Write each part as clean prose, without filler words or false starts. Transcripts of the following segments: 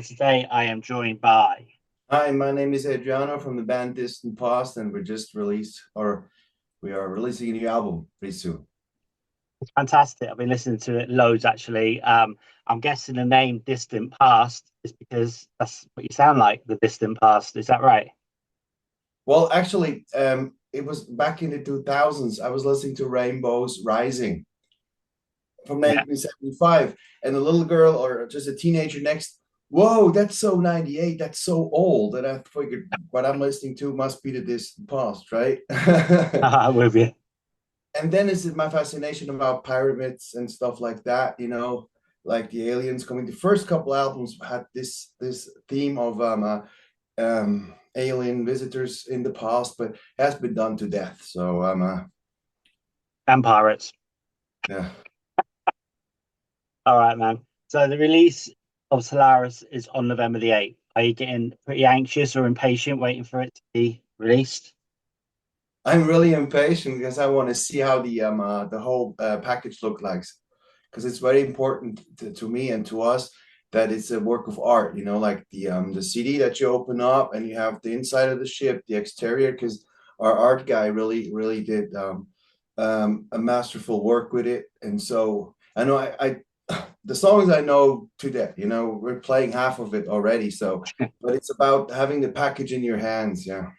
and today I am joined by. Hi, my name is Adriano from the band Distant Past, and we are releasing a new album pretty soon. It's fantastic. I've been listening to it loads actually. I'm guessing the name Distant Past is because that's what you sound like, the distant past. Is that right? Well, actually, it was back in the 2000s. I was listening to Rainbows Rising from Yeah. 1975, and a little girl or just a teenager next, whoa, that's so 98, that's so old. And I figured what I'm listening to must be the Distant Past, right? With you. And then is my fascination about pyramids and stuff like that, like the aliens coming. The first couple albums had this theme of alien visitors in the past, but has been done to death. So And pirates. yeah. All right, man. So the release of Solaris is on November the 8th. Are you getting pretty anxious or impatient waiting for it to be released? I'm really impatient because I want to see how the whole package look like, because it's very important to me and to us that it's a work of art. Like the CD that you open up and you have the inside of the ship, the exterior, because our art guy really did a masterful work with it. And so I know I the songs I know to death. We're playing half of it already. So, but it's about having the package in your hands. Yeah.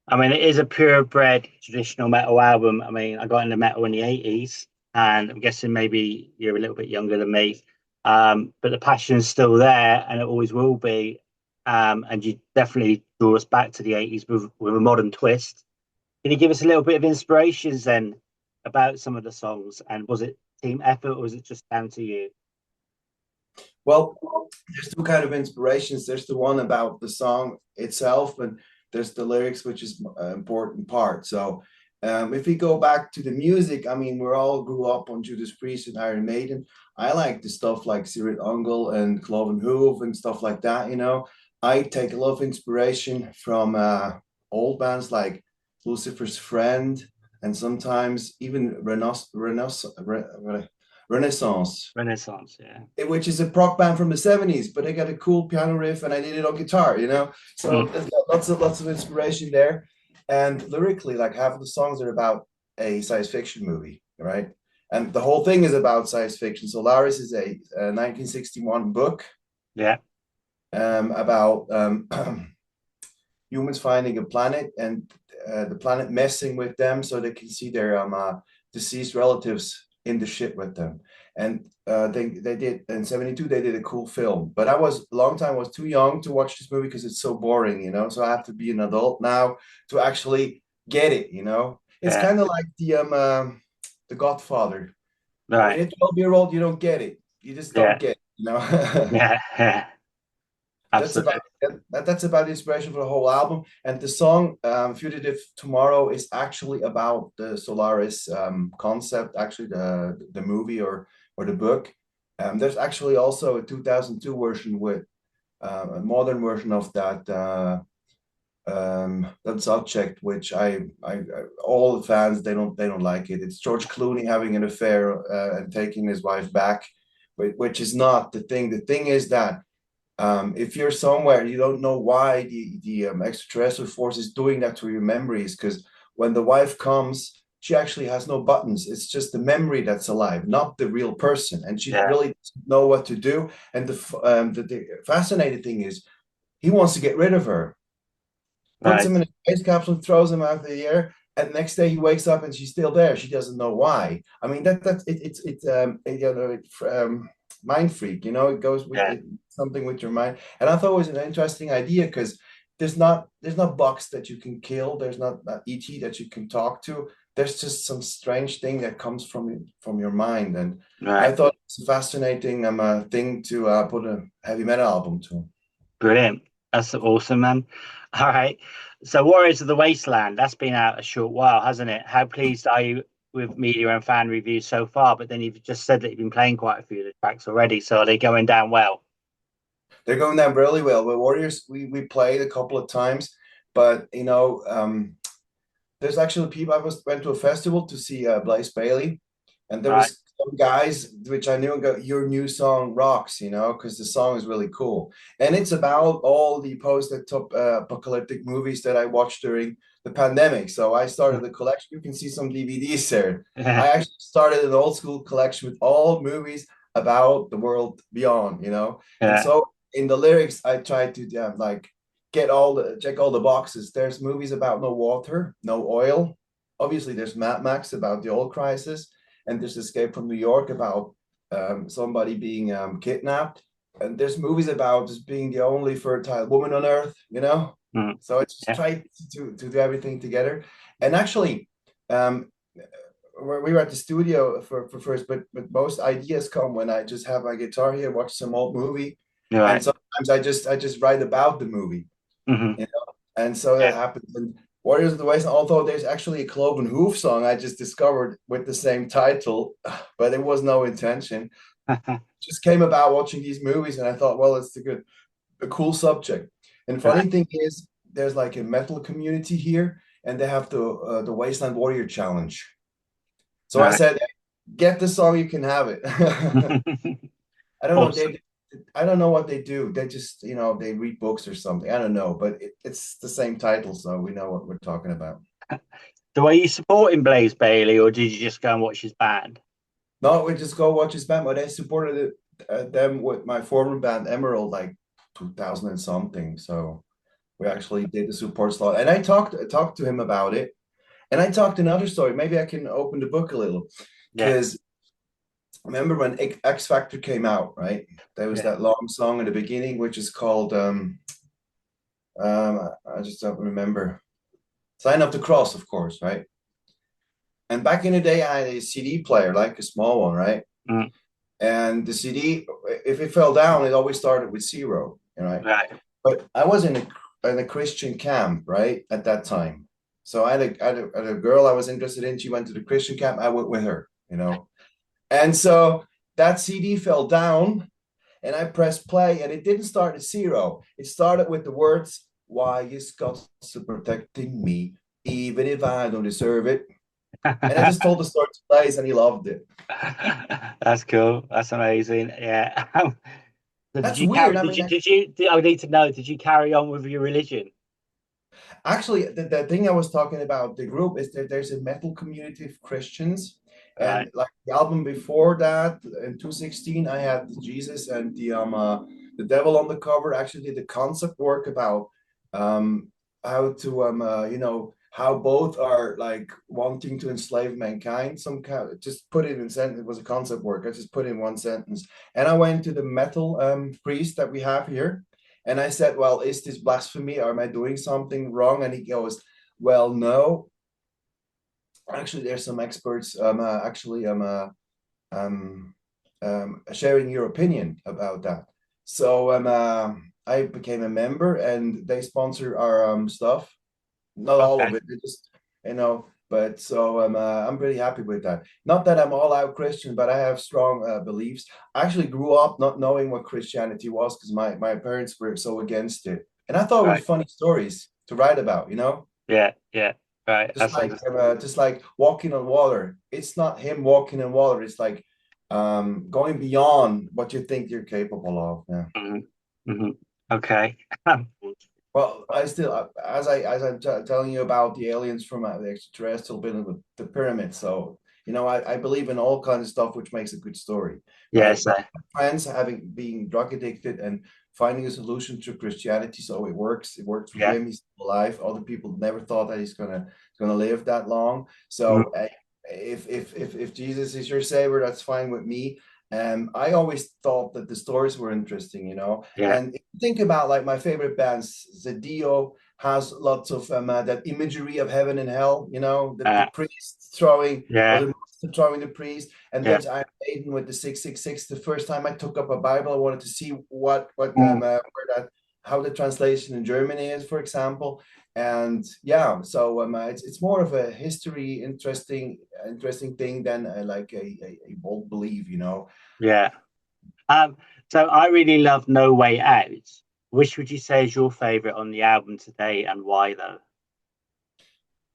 I mean, it is a purebred traditional metal album. I mean, I got into metal in the 80s, and I'm guessing maybe you're a little bit younger than me. But the passion is still there, and it always will be. And you definitely draw us back to the 80s with a modern twist. Can you give us a little bit of inspirations then about some of the songs? And was it team effort, or was it just down to you? Well, there's two kind of inspirations. There's the one about the song itself, and there's the lyrics, which is an important part. So, if we go back to the music, I mean, we all grew up on Judas Priest and Iron Maiden. I like the stuff like Sirit Ungol and Cloven Hoof and stuff like that. I take a lot of inspiration from old bands like Lucifer's Friend, and sometimes even Renaissance, Renaissance, yeah. which is a prog band from the 70s, but they got a cool piano riff and I did it on guitar. So Mm. there's lots of inspiration there. And lyrically, like half of the songs are about a science fiction movie, right? And the whole thing is about science fiction. Solaris is a 1961 book Yeah, about humans finding a planet and the planet messing with them so they can see their deceased relatives in the ship with them. And they did in 72 they did a cool film, but I was a long time I was too young to watch this movie because it's so boring. So I have to be an adult now to actually get it. It's yeah, kind of like the Godfather. When right. you're 12-year-old, you don't get it. You just don't Yeah, get. yeah, yeah, That's about absolutely. that's about the inspiration for the whole album. And the song "Fugitive Tomorrow" is actually about the Solaris concept, actually the movie or the book. There's actually also a 2002 version with a modern version of that subject, which I all the fans they don't like it. It's George Clooney having an affair and taking his wife back, which is not the thing. The thing is that if you're somewhere you don't know why the extraterrestrial force is doing that to your memories, because when the wife comes, she actually has no buttons. It's just the memory that's alive, not the real person, and she Yeah, really doesn't know what to do. And the fascinating thing is, he wants to get rid of her, puts right. him in a space capsule, throws him out of the air, and the next day he wakes up and she's still there. She doesn't know why. I mean it's mind freak. It goes with Yeah, it, something with your mind. And I thought it was an interesting idea because there's not bugs that you can kill. There's not ET that you can talk to. There's just some strange thing that comes from your mind. And I right. thought it's a fascinating thing to put a heavy metal album to. Brilliant. That's awesome, man. All right. So, Warriors of the Wasteland, that's been out a short while, hasn't it? How pleased are you with media and fan reviews so far? But then you've just said that you've been playing quite a few of the tracks already. So, are they going down well? They're going down really well. With Warriors, we played a couple of times, but there's actually people. I went to a festival to see Blaze Bailey, and there Right. was some guys, which I knew, go, your new song rocks, you know, because the song is really cool. And it's about all the post-apocalyptic movies that I watched during the pandemic. So I started the collection. You can see some DVDs there. I Yeah, actually started an old school collection with all movies about the world beyond, you know. And yeah, so in the lyrics, I tried to like check all the boxes. There's movies about no water, no oil. Obviously, there's Mad Max about the oil crisis, and there's Escape from New York about somebody being kidnapped, and there's movies about just being the only fertile woman on earth, you know. mm, So I just yeah, tried to do everything together, and actually, um, we were at the studio for first, but most ideas come when I just have my guitar here, watch some old movie, you're and right. sometimes I just write about the movie, Hmm. you know, and so that happens. And Warriors of the Wasteland, although there's actually a Cloven Hoof song I just discovered with the same title, but it was no intention. Yeah. Just came about watching these movies, and I thought, well, it's a cool subject. And Right. funny thing is, there's like a metal community here, and they have the Wasteland Warrior Challenge. So I Right. said, get the song, you can have it. I don't know. Awesome. I don't know what they do. They just, they read books or something. I don't know, but it's the same title, so we know what we're talking about. So are you supporting Blaze Bailey, or did you just go and watch his band? No, we just go watch his band, but I supported them with my former band Emerald like 2000 and something. So we actually did the support slot, and I talked to him about it, and I talked another story. Maybe I can open the book a little, Yeah. because remember when X Factor came out, right? There was Yeah. that long song in the beginning, which is called I just don't remember. Sign of the Cross, of course, right? And back in the day, I had a CD player, like a small one, right? Mm, And the CD, if it fell down, it always started with zero, right? right. But I was in a Christian camp, right, at that time. So I had a girl I was interested in. She went to the Christian camp. I went with her, you know. And so that CD fell down, and I pressed play, and it didn't start at zero. It started with the words, "Why is God so protecting me, even if I don't deserve it?" And I just told the story to Blaze, and he loved it. That's cool. That's amazing. Yeah. So did That's you carry? weird. I mean, I need to know. Did you carry on with your religion? actually, the thing I was talking about, the group, is that there's a metal community of Christians. Right. And like the album before that, in 2016, I had Jesus and the devil on the cover. Actually did the concept work about um how to how both are like wanting to enslave mankind. Some kind, just put it in sentence. It was a concept work. I just put in one sentence. And I went to the metal priest that we have here, and I said, well, is this blasphemy? Or am I doing something wrong? And he goes, well, no. Actually, there's some experts um, sharing your opinion about that. So I became a member, and they sponsor our stuff. Not all Okay. of it, they just, but so I'm pretty happy with that. Not that I'm all out Christian, but I have strong beliefs. I actually grew up not knowing what Christianity was, because my parents were so against it. And I thought it was Right. funny stories to write about, you know? Yeah. Yeah. Right. Just like walking on water. It's not him walking on water. It's like going beyond what you think you're capable of. Yeah. Mhm, mhm. Okay. Well, I still, as I'm telling you about the aliens from the extraterrestrial building with the pyramid. So, I believe in all kinds of stuff which makes a good story. Yes. My friends having being drug addicted and finding a solution to Christianity, so it works. It works for Yeah. him. He's still alive. Other people never thought that he's gonna live that long. Mm, So, if Jesus is your savior, that's fine with me. I always thought that the stories were interesting, yeah. and if you think about like my favorite bands, Dio has lots of that imagery of heaven and hell, the Uh, priest throwing, or yeah. the master throwing the priest. And Yeah. there's Iron Maiden with the 666. The first time I took up a Bible, I wanted to see Mm, how the translation in Germany is, for example. And yeah, so it's more of a history interesting thing than like a bold belief. yeah. Um. So I really love No Way Out. Which would you say is your favorite on the album today, and why though?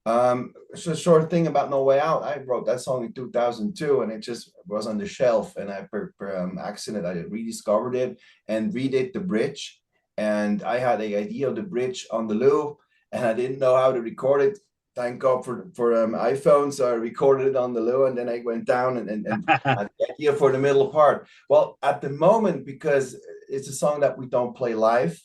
It's a short thing about No Way Out. I wrote that song in 2002, and it just was on the shelf. And I, per accident, I rediscovered it and redid the bridge. And I had the idea of the bridge on the loop, and I didn't know how to record it. Thank God for iPhone, so I recorded it on the loop, and then I went down and had the idea for the middle part. Well, at the moment, because it's a song that we don't play live,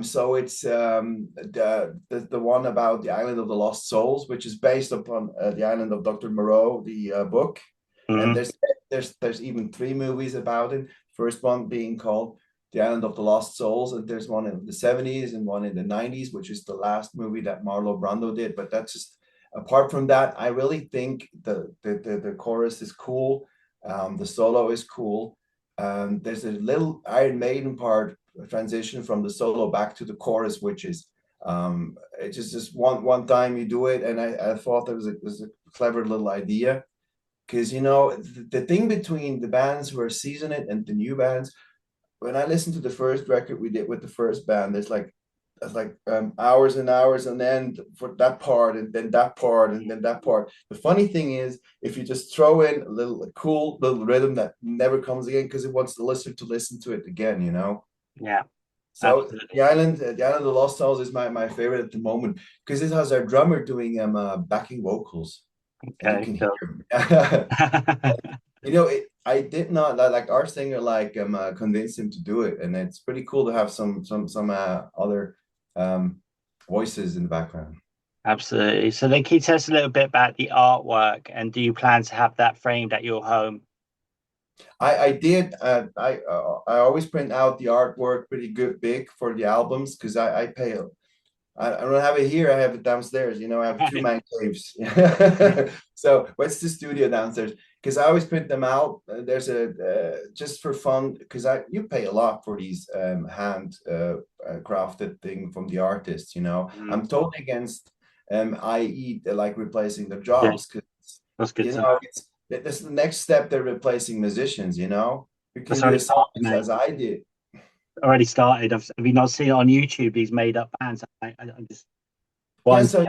so it's the one about the island of the lost souls, which is based upon the island of Dr. Moreau, the book. And Mhm. there's even three movies about it. First one being called The Island of the Lost Souls, and there's one in the 70s and one in the 90s, which is the last movie that Marlon Brando did. But that's just apart from that, I really think the chorus is cool. The solo is cool. There's a little Iron Maiden part transition from the solo back to the chorus, which is it's just one time you do it, and I thought there was a clever little idea because the thing between the bands who are seasoned and the new bands, when I listened to the first record we did with the first band, there's like hours and hours and then for that part and then that part and then that part. The funny thing is, if you just throw in a cool little rhythm that never comes again because it wants the listener to listen to it again. Yeah, So absolutely. the island of the Lost Souls is my favorite at the moment because it has our drummer doing backing vocals, and you Okay, can cool. hear him. I did not like our singer convinced him to do it, and it's pretty cool to have some other um voices in the background. Absolutely. So then can you tell us a little bit about the artwork and do you plan to have that framed at your home? I did I always print out the artwork pretty good big for the albums because I pay I don't have it here. I have it downstairs. I have two man caves. So what's the studio downstairs? Because I always print them out. There's a just for fun because I you pay a lot for these hand crafted thing from the artists. Mm, I'm totally against IE like replacing their yeah, jobs because that's good to know. it's this is the next step. They're replacing musicians. You That's can do already a song started, mate. as I did. Already started. Have you not seen it on YouTube? These made up bands. I'm just Yeah, wanting so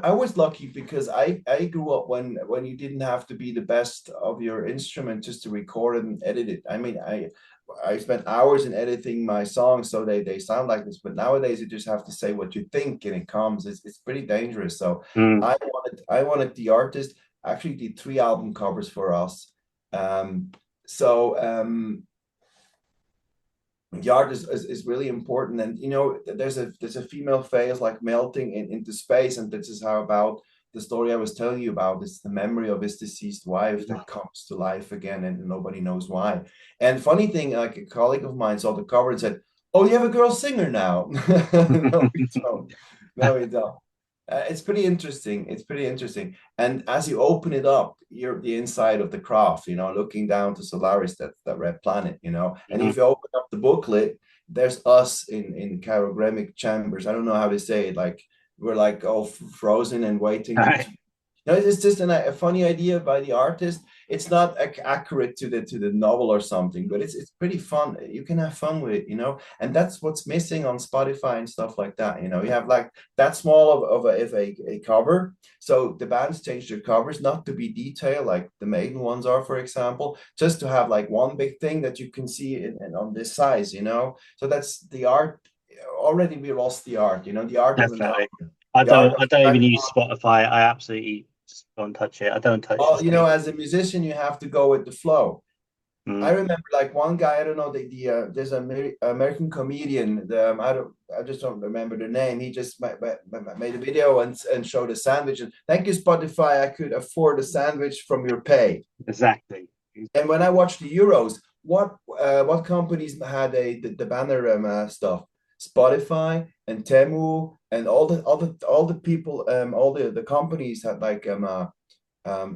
I was lucky because I grew up when you didn't have to be the best of your instrument just to record it and edit it. I mean, I spent hours in editing my songs so they sound like this, but nowadays you just have to say what you think and it comes. It's pretty dangerous. So Mm, I wanted the artist actually did three album covers for us. So the art is really important, and there's a female phase like melting into space, and this is how about the story I was telling you about. It's the memory of his deceased wife that comes to life again, and nobody knows why. And funny thing, like a colleague of mine saw the cover and said, "Oh, you have a girl singer now." No, we don't. No, we don't. It's pretty interesting. It's pretty interesting. And as you open it up, you're the inside of the craft, looking down to Solaris, that red planet, And mhm. if you open up the booklet, there's us in chirogamic chambers. I don't know how to say it. Like we're like all frozen and waiting Right. to. No, it's just a funny idea by the artist. It's not accurate to the novel or something, but it's pretty fun. You can have fun with it, and that's what's missing on Spotify and stuff like that. You have like that small of a cover. So the bands change their covers not to be detailed like the Maiden ones are, for example, just to have like one big thing that you can see in on this size. So that's the art. Already we lost the art. The art of an Definitely. album, I the art don't of I don't track. even use Spotify. I absolutely just don't touch it. I don't touch the Well, stage. as a musician, you have to go with the flow. I Mm. remember like one guy, I don't know there's an American comedian. I just don't remember the name. He just made a video and showed a sandwich. And thank you, Spotify. I could afford a sandwich from your pay. Exactly. And when I watched the Euros, what companies had the banner stuff? Spotify and Temu and all the people all the companies had like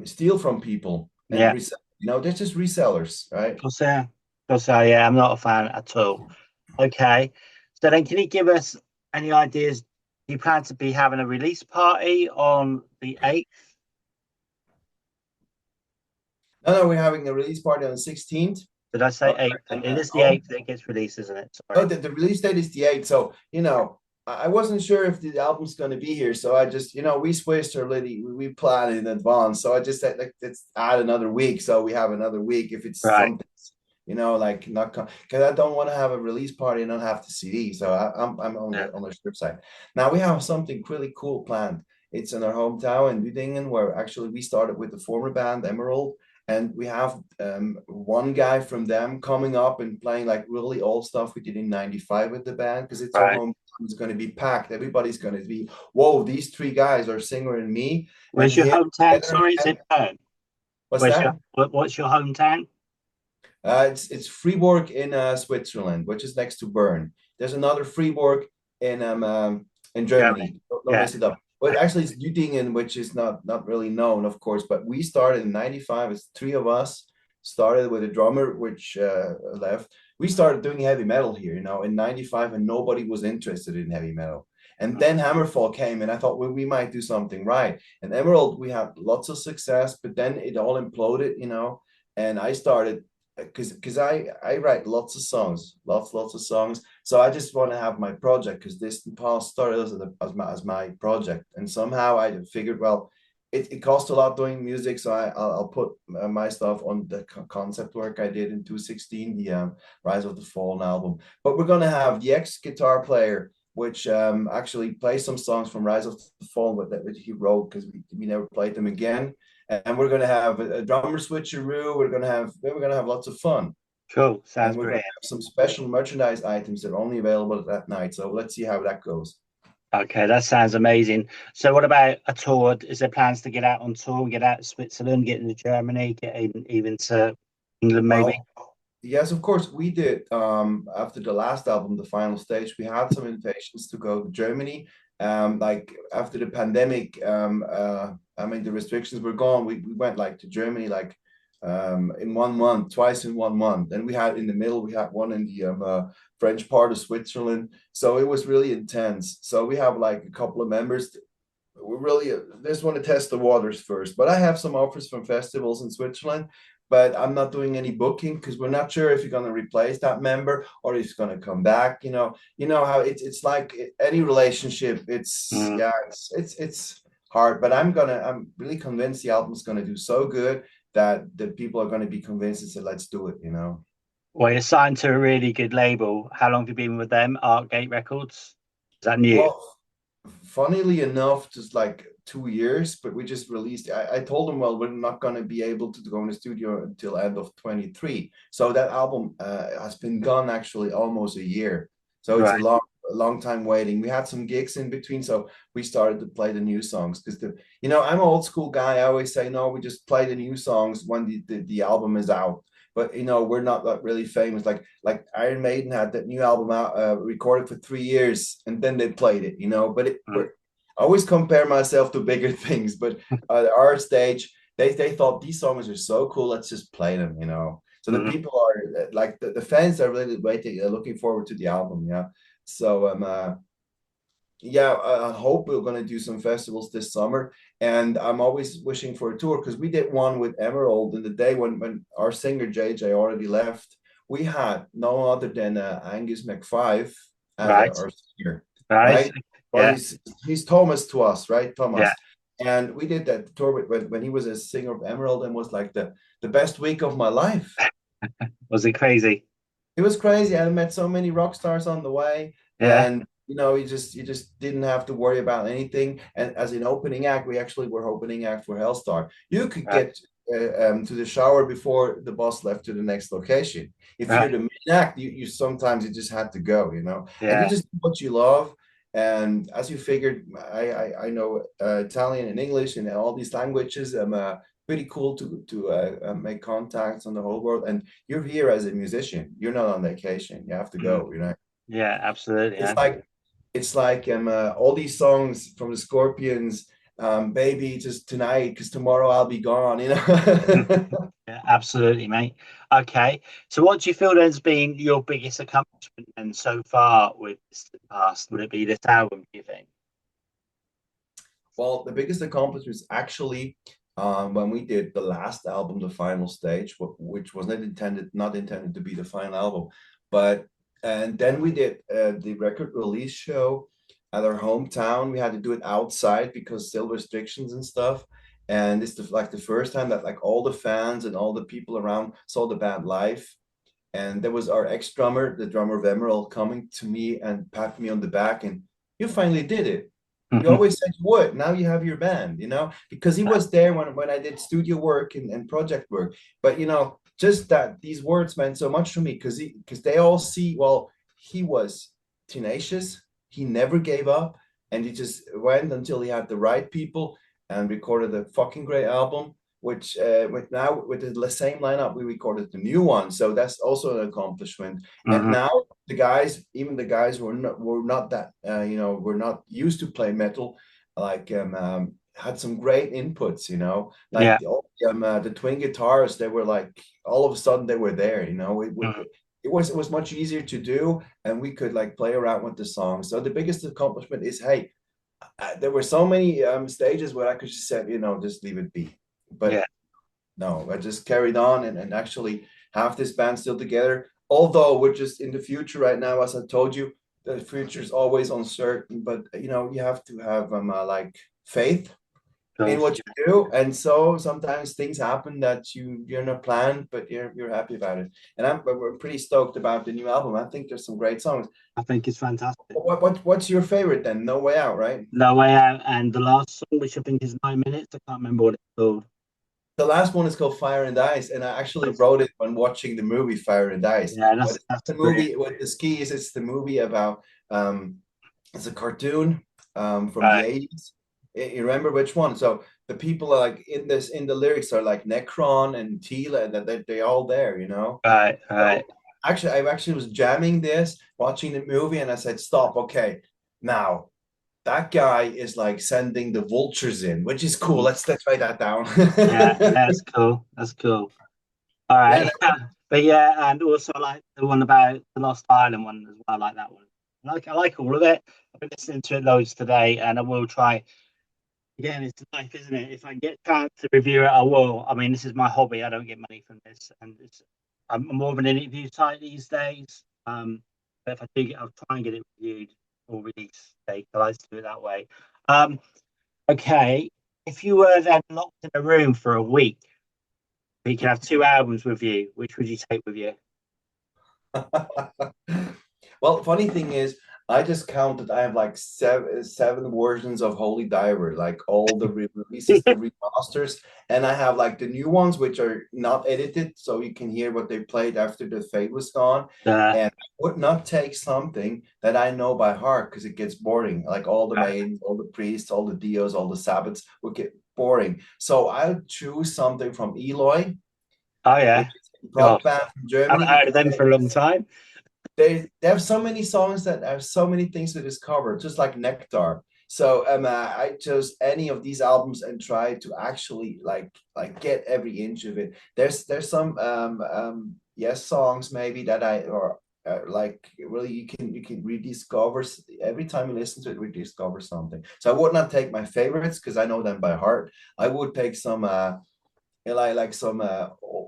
steal from people and Yeah. resell. They're just resellers, right? Cause cause yeah, I'm not a fan at all. Okay. So then can you give us any ideas? Do you plan to be having a release party on the 8th? No, no, we're having a release party on the 16th. Did I say 8th? And It is the oh, 8th that it gets released, isn't it? oh, Sorry. the release date is the 8th. So, I wasn't sure if the album's going to be here, so I just, we switched already. We planned in advance, so I just said, like, let's add another week, so we have another week if it's Right. something, like not because I don't want to have a release party and not have the CD. So I'm on Yeah. the strip side. Now we have something really cool planned. It's in our hometown in Udingen, where actually we started with the former band Emerald, and we have one guy from them coming up and playing like really old stuff we did in '95 with the band, because it's our Right. home. It's going to be packed. Everybody's going to be, whoa, these three guys are Singer and me and Where's your him. hometown? Sorry, is it Bern? What's Where's your that? what's your hometown? It's Fribourg in Switzerland, which is next to Bern. There's another Fribourg in Germany. Germany. Don't Yeah. mess it up. But actually, it's Düdingen, which is not really known, of course. But we started in '95. It's three of us. Started with a drummer, which left. We started doing heavy metal here, in '95, and nobody was interested in heavy metal. And then Hammerfall came, and I thought, well, we might do something right. And Emerald, we had lots of success, but then it all imploded. And I started because I write lots of songs, lots of songs. So I just want to have my project, because this past started as my project, and somehow I figured, well, it costs a lot doing music, so I'll put my stuff on the concept work I did in 2016, the Rise of the Fallen album. But we're gonna have the ex guitar player, which actually plays some songs from Rise of the Fallen that he wrote, because we never played them again. And we're going to have a drummer switcheroo. We're going to have lots of fun, Cool. and Sounds we're going to brilliant. have some special merchandise items that are only available that night. So let's see how that goes. Okay, that sounds amazing. So, what about a tour? Is there plans to get out on tour, get out to Switzerland, get into Germany, get in, even to England, maybe? Well, yes, of course, we did. After the last album, The Final Stage, we had some invitations to go to Germany. Like after the pandemic, I mean, the restrictions were gone. We went like to Germany, like in 1 month, twice in 1 month. And we had in the middle, we had one in the French part of Switzerland. So it was really intense. So we have like a couple of members. We really just want to test the waters first. But I have some offers from festivals in Switzerland, but I'm not doing any booking because we're not sure if you're going to replace that member or if he's going to come back. You know how it's like any relationship. It's Mm. yeah, it's hard, but I'm really convinced the album's going to do so good that the people are going to be convinced and say, let's do it. Well, you're signed to a really good label. How long have you been with them? Artgate Records? Is that new? Well, funnily enough, just like 2 years, but we just released. I told them, well, we're not going to be able to go in the studio until end of 23. So that album has been gone actually almost a year. So it's Right. a long time waiting. We had some gigs in between, so we started to play the new songs because I'm an old school guy. I always say, no, we just play the new songs when the album is out. But we're not that really famous. Like Iron Maiden had that new album out, recorded for 3 years, and then they played it. But Mm. I always compare myself to bigger things. But at our stage, they thought these songs are so cool. Let's just play them. So the Mhm. people are like the fans are really waiting, looking forward to the album. Yeah. So yeah, I hope we're going to do some festivals this summer. And I'm always wishing for a tour because we did one with Emerald in the day when our singer JJ already left. We had no other than Angus McFive as Right. our singer, Right. right? Well, Yeah. he's Thomas to us, right? Yeah. Thomas. And we did that tour when he was a singer of Emerald, and was like the best week of my life. Was it crazy? It was crazy. I met so many rock stars on the way, Yeah. and you just didn't have to worry about anything. And as an opening act, we actually were opening act for Hellstar. You could Right. get to the shower before the bus left to the next location. If you're Right. the main act, you sometimes you just had to go, and you Yeah. just do what you love. And as you figured, I know Italian and English and all these languages. Pretty cool to make contacts on the whole world. And you're here as a musician. You're not on vacation. You have to Mm. go. Yeah. Absolutely, It's man. like it's like all these songs from the Scorpions, baby, just tonight, because tomorrow I'll be gone. Yeah, absolutely, mate. Okay. So what do you feel has been your biggest accomplishment and so far with this past? Would it be this album, do you think? Well, the biggest accomplishment is actually when we did the last album, The Final Stage, which was not intended to be the final album, but and then we did the record release show at our hometown. We had to do it outside because still restrictions and stuff. And it's like the first time that like all the fans and all the people around saw the band live. And there was our ex-drummer, the drummer of Emerald, coming to me and pat me on the back, and you finally did it. You Mhm. always said you would. Now you have your band, because he was there when I did studio work and project work. But just that these words meant so much to me because they all see, well, he was tenacious, he never gave up, and he just went until he had the right people and recorded a fucking great album, which with now with the same lineup we recorded the new one, so that's also an accomplishment. And Mhm. now the guys, even the guys who were not that were not used to play metal, like had some great inputs, like Yeah. the twin guitars. They were like all of a sudden they were there. Mhm. It was much easier to do, and we could like play around with the songs. So the biggest accomplishment is, hey, there were so many stages where I could just say, just leave it be. Yeah. But no, I just carried on and actually have this band still together. Although we're just in the future right now, as I told you, the future is always uncertain. But you have to have like faith Of in course. what you do, and so sometimes things happen that you're not planned, but you're happy about it. And we're pretty stoked about the new album. I think there's some great songs. I think it's fantastic. What's your favorite then? No Way Out, right? No Way Out, and the last song, which I think is 9 minutes. I can't remember what it's called. The last one is called Fire and Ice, and I actually wrote it when watching the movie Fire and Ice. Yeah, But it's not that's the brilliant. movie with the skis. It's the movie about it's a cartoon from the Right, 80s. You remember which one? So the people are like in the lyrics are like Necron and Tila, and that they all there. right, right. So actually, I actually was jamming this, watching the movie, and I said, "Stop, okay, now." That guy is like sending the vultures in, which is cool. Mhm. Let's write that down. Yeah, that's cool. That's cool. All Yeah, right. But yeah, and also I like the one about the Lost Island one as well. I like that one. I like all of it. I've been listening to it loads today, and I will try. Again, it's life, isn't it? If I get a chance to review it, I will. I mean, this is my hobby. I don't get money from this, and I'm more of an interview site these days. But if I do I'll try and get it reviewed or release date. I like to do it that way. Um, okay. If you were then locked in a room for a week, you could have two albums with you. Which would you take with you? well, funny thing is, I just counted. I have like seven versions of Holy Diver, like all the releases, the remasters, and I have like the new ones which are not edited, so you can hear what they played after the fade was gone. Uh, And I would not take something that I know by heart because it gets boring. Like all the right. maidens, all the priests, all the dios, all the sabbats would get boring. So I'll choose something from Eloy, Oh which yeah. is a God, prog band from I haven't Germany, heard of because them for a long time. they have so many songs that have so many things to discover, just like Nectar. So I chose any of these albums and try to actually like get every inch of it. There's some yes songs maybe that I or like really you can rediscover every time you listen to it, rediscover something. So I would not take my favorites because I know them by heart. I would take some like some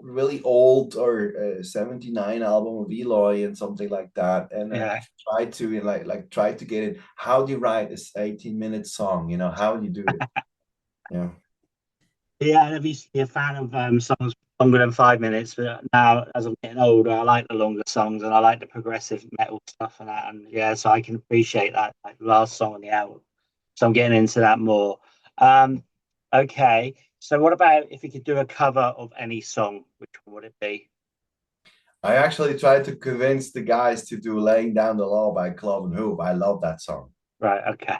really old or 79 album of Eloy and something like that, and Yeah. try to try to get it. How do you write this 18-minute song? How do you do it? Yeah. Yeah, and I used to be a fan of songs longer than 5 minutes, but now as I'm getting older, I like the longer songs and I like the progressive metal stuff and that. And yeah, so I can appreciate that, like the last song on the album. So I'm getting into that more. Um, okay. So what about if you could do a cover of any song, which would it be? I actually tried to convince the guys to do "Laying Down the Law" by Clove and Hoop. I love that song. Right, okay.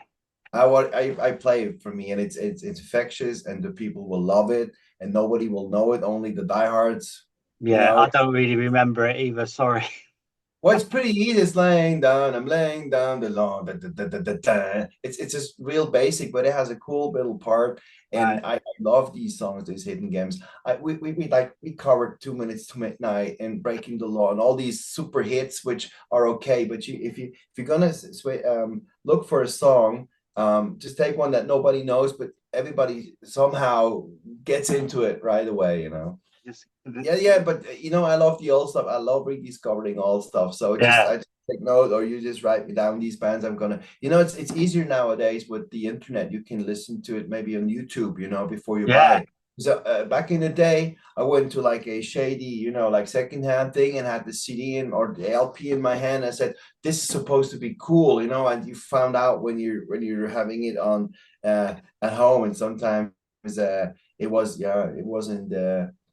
I play it for me, and it's infectious, and the people will love it, and nobody will know it. Only the diehards, you Yeah, know. I don't really remember it either, sorry. Well, it's pretty easy. It's laying down. I'm laying down the law. Da, da, da, da, da, da. It's just real basic, but it has a cool little part. Right, And I love these songs, these hidden gems. We covered 2 minutes to midnight and breaking the law and all these super hits, which are okay. But if you're gonna look for a song, just take one that nobody knows, but everybody somehow gets into it right away. just Yeah, but I love the old stuff. I love rediscovering old stuff. So yeah. I just take note, or you just write me down these bands. I'm gonna, it's easier nowadays with the internet. You can listen to it maybe on YouTube, before you buy Yeah, it. So back in the day, I went to like a shady, like secondhand thing and had the CD in or the LP in my hand. I said, "This is supposed to be cool," and you found out when you're having it on at home, and sometimes it wasn't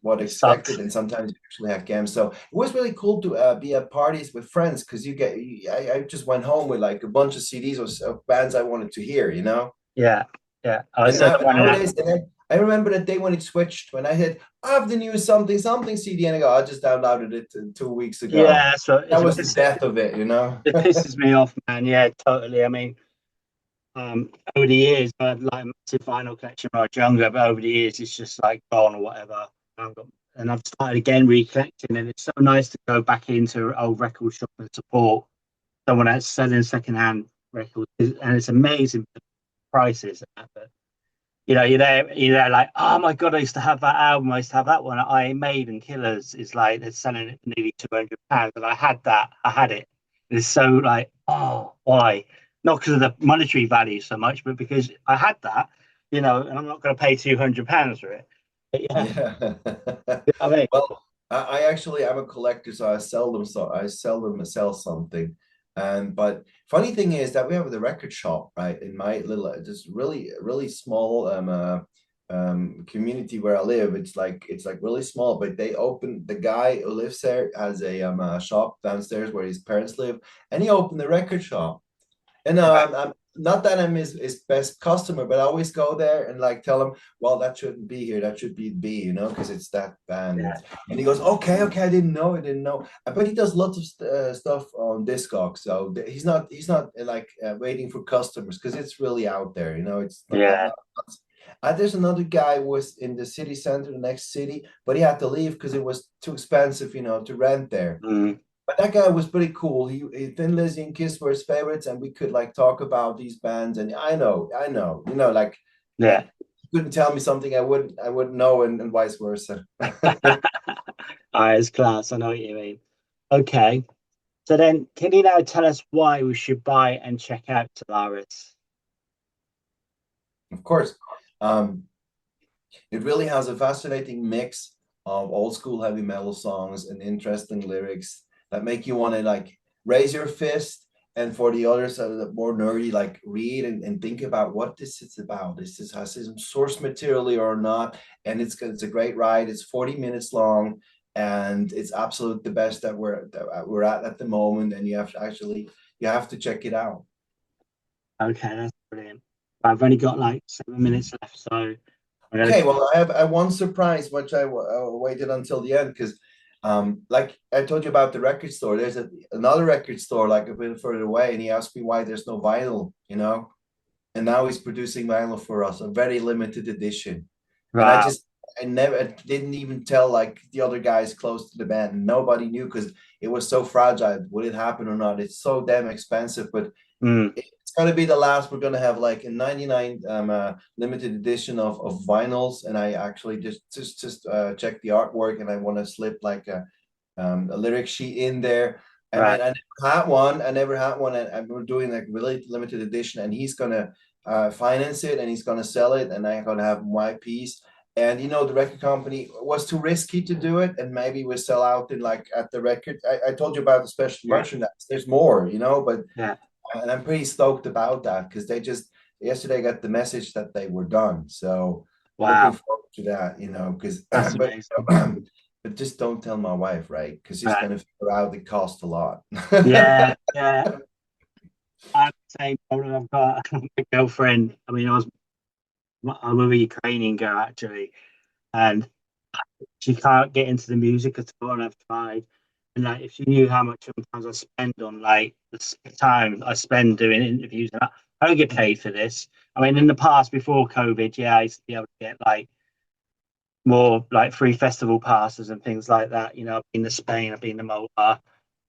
what expected, sucks. and sometimes you actually had games. So it was really cool to be at parties with friends because I just went home with like a bunch of CDs of bands I wanted to hear. Yeah, yeah. I was And the now one that. nowadays, and I remember that day when it switched, when I hit, I have the new something something CD, and I go, I just downloaded it 2 weeks ago. Yeah, so That was the death of it, it pisses me off, man. Yeah, totally. I mean, over the years, I had like a massive vinyl collection when I was younger, but over the years, it's just like gone or whatever. And I've started again recollecting, and it's so nice to go back into old record shop and support someone that's selling secondhand records, and it's amazing the prices. But you're there, like, oh my god, I used to have that album, I used to have that one. I Maiden Killers is like they're selling it for nearly £200, and I had it. It's so like, oh, why? Not because of the monetary value so much, but because I had that, and I'm not going to pay £200 for it. But yeah, Yeah. I mean, Well, I actually I'm a collector, so I seldom sell something. But funny thing is that we have the record shop, right, in my little just really small community where I live. It's like really small, but the guy who lives there has a shop downstairs where his parents live, and he opened the record shop. And I'm not that I'm his best customer, but I always go there and like tell him, well, that shouldn't be here. That should be B, because it's that band. yeah, And he goes, okay, I didn't know. But he does lots of stuff on Discogs, so he's not like waiting for customers because it's really out there. It's yeah, there's another guy who was in the city center, the next city, but he had to leave because it was too expensive, to rent there. mm, But that guy was pretty cool. Thin Lizzy and Kiss were his favorites, and we could like talk about these bands. And I know, like yeah. you couldn't tell me something I wouldn't know, and vice versa. All right, it's class. I know what you mean. Okay. So then, can you now tell us why we should buy and check out Solaris? Of course, um, it really has a fascinating mix of old school heavy metal songs and interesting lyrics that make you want to like raise your fist. And for the others that are more nerdy, like read and think about what this is about. Has some source material or not? And it's a great ride. It's 40 minutes long, and it's absolute the best that we're at the moment. And you have to check it out. Okay, that's brilliant. I've only got like 7 minutes left, so I'm gonna. Okay, well, I have one surprise, which I waited until the end because, like I told you about the record store. There's another record store like a bit further away, and he asked me why there's no vinyl. And now he's producing vinyl for us, a very limited edition. And Wow. I didn't even tell like the other guys close to the band. Nobody knew because it was so fragile. Would it happen or not? It's so damn expensive, but Mm, it's gonna be the last. We're gonna have like a 99 limited edition of vinyls, and I actually just checked the artwork, and I want to slip like a lyric sheet in there. I right. mean, I never had one, and we're doing like really limited edition, and he's gonna finance it, and he's gonna sell it, and I'm gonna have my piece. And the record company was too risky to do it, and maybe we sell out in like at the record. I told you about the special Yeah, merchandise. There's more, but yeah. and I'm pretty stoked about that because they just yesterday got the message that they were done. So looking Wow, forward to that, because that's but amazing. but just don't tell my wife, right? Because she's Right. gonna figure out it cost a lot. Yeah, yeah. I have the same problem. I've got a girlfriend. I mean, I'm a Ukrainian girl actually, and she can't get into the music at all. And I've tried, and like, if she knew how much sometimes I spend on like time I spend doing interviews, and I don't get paid for this. I mean, in the past before COVID, yeah, I used to be able to get like more like free festival passes and things like that. I've been to Spain, I've been to Malta,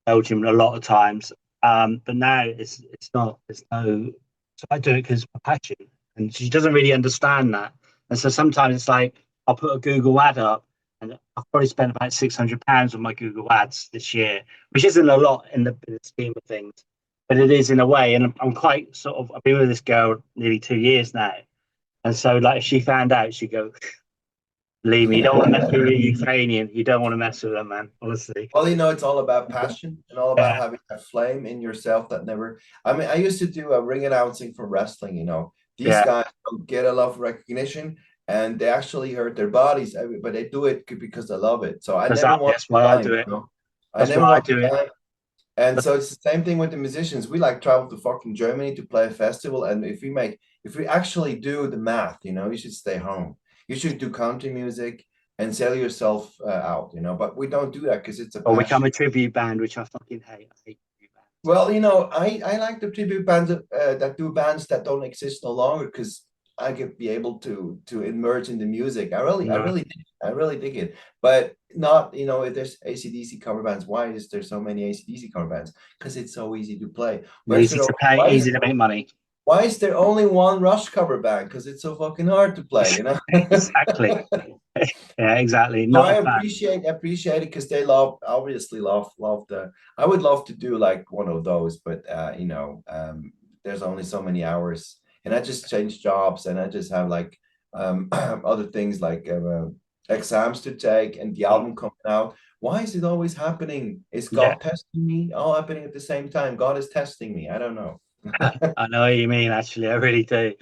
Belgium a lot of times. But now it's not. It's no. So I do it because it's my passion, and she doesn't really understand that. And so sometimes it's like I'll put a Google ad up, and I've probably spent about £600 on my Google Ads this year, which isn't a lot in the scheme of things, but it is in a way. And I'm quite sort of, I've been with this girl nearly 2 years now. And so, like, if she found out, she'd go, believe me, you don't want to mess with a Ukrainian. You don't want to mess with them, man, honestly. Well, it's all about passion and all about Yeah, having that flame in yourself that never. I mean, I used to do a ring announcing for wrestling. These yeah, guys don't get a lot of recognition, and they actually hurt their bodies, but they do it because they love it. So I never exactly. want That's to why I climb. do it. I That's never why I want to do it. climb. And But, so it's the same thing with the musicians. We like travel to fucking Germany to play a festival, and if we actually do the math, you should stay home. You should do country music and sell yourself out. But we don't do that because it's a or become passion. a tribute band, which I fucking hate. I hate tribute bands. Well, I like the tribute bands that do bands that don't exist no longer because I could be able to emerge in the music. No, I really dig it. But not, if there's AC/DC cover bands, why is there so many AC/DC cover bands? Because it's so easy to play. easy to pay, easy to make money. Why is there only one Rush cover band? Because it's so fucking hard to play. Exactly. Yeah, exactly. So I Not a fan. appreciate it because they obviously love the. I would love to do like one of those, but there's only so many hours, and I just changed jobs, and I just have like other things like exams to take, and the album coming out. Why is it always happening? Is Yeah, God testing me? All happening at the same time. God is testing me. I don't know. I know what you mean, actually. I really do.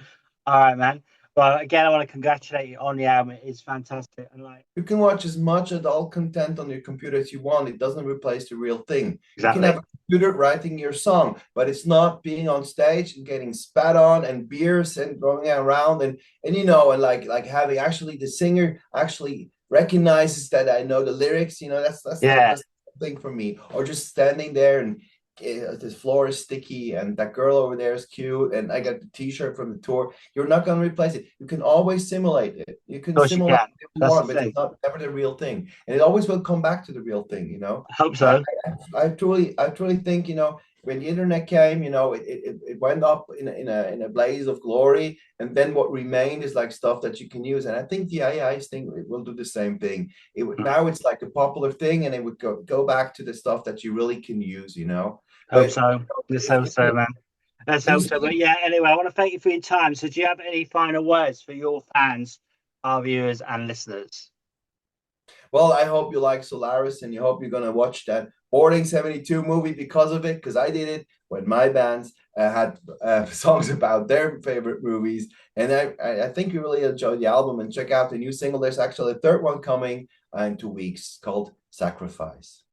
All right, man. Well, again, I want to congratulate you on the album. It's fantastic. And like, You can watch as much adult content on your computer as you want. It doesn't replace the real thing. You can exactly. have a computer writing your song, but it's not being on stage and getting spat on and beers and going around and like having actually the singer actually recognizes that I know the lyrics. Yeah. That's the thing for me. Or just standing there and the floor is sticky and that girl over there is cute and I got the t-shirt from the tour. You're not going to replace it. You can always simulate it. You Of can course you simulate can. it if you That's the want, but thing. it's not ever the real thing. And it always will come back to the real thing. I hope I, so. I truly think, when the internet came, it went up in a blaze of glory, and then what remained is like stuff that you can use. And I think the AI thing will do the same thing. Now it's like a popular thing, and it would go back to the stuff that you really can use. Hope But so. Let's hope so, man. Let's you hope so. But speak. yeah, anyway, I want to thank you for your time. So, do you have any final words for your fans, our viewers, and listeners? Well, I hope you like Solaris, and you hope you're gonna watch that Boarding 72 movie because of it, because I did it when my bands had songs about their favorite movies, and I think you really enjoyed the album. And check out the new single. There's actually a third one coming in 2 weeks called Sacrifice.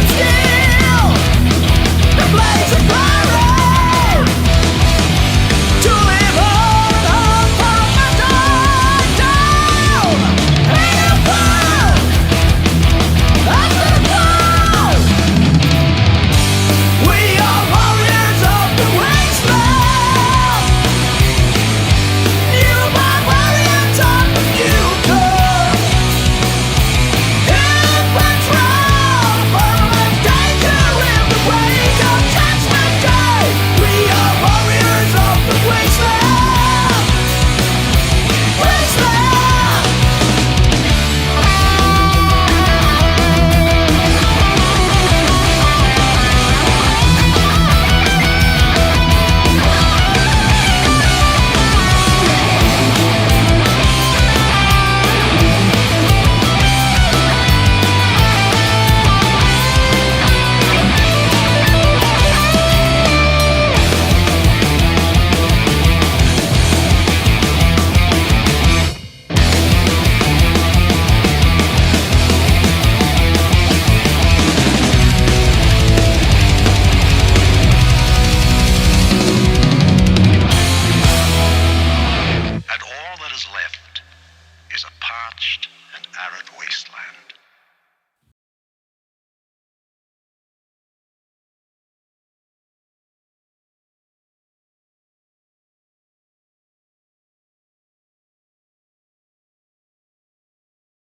I'm scared.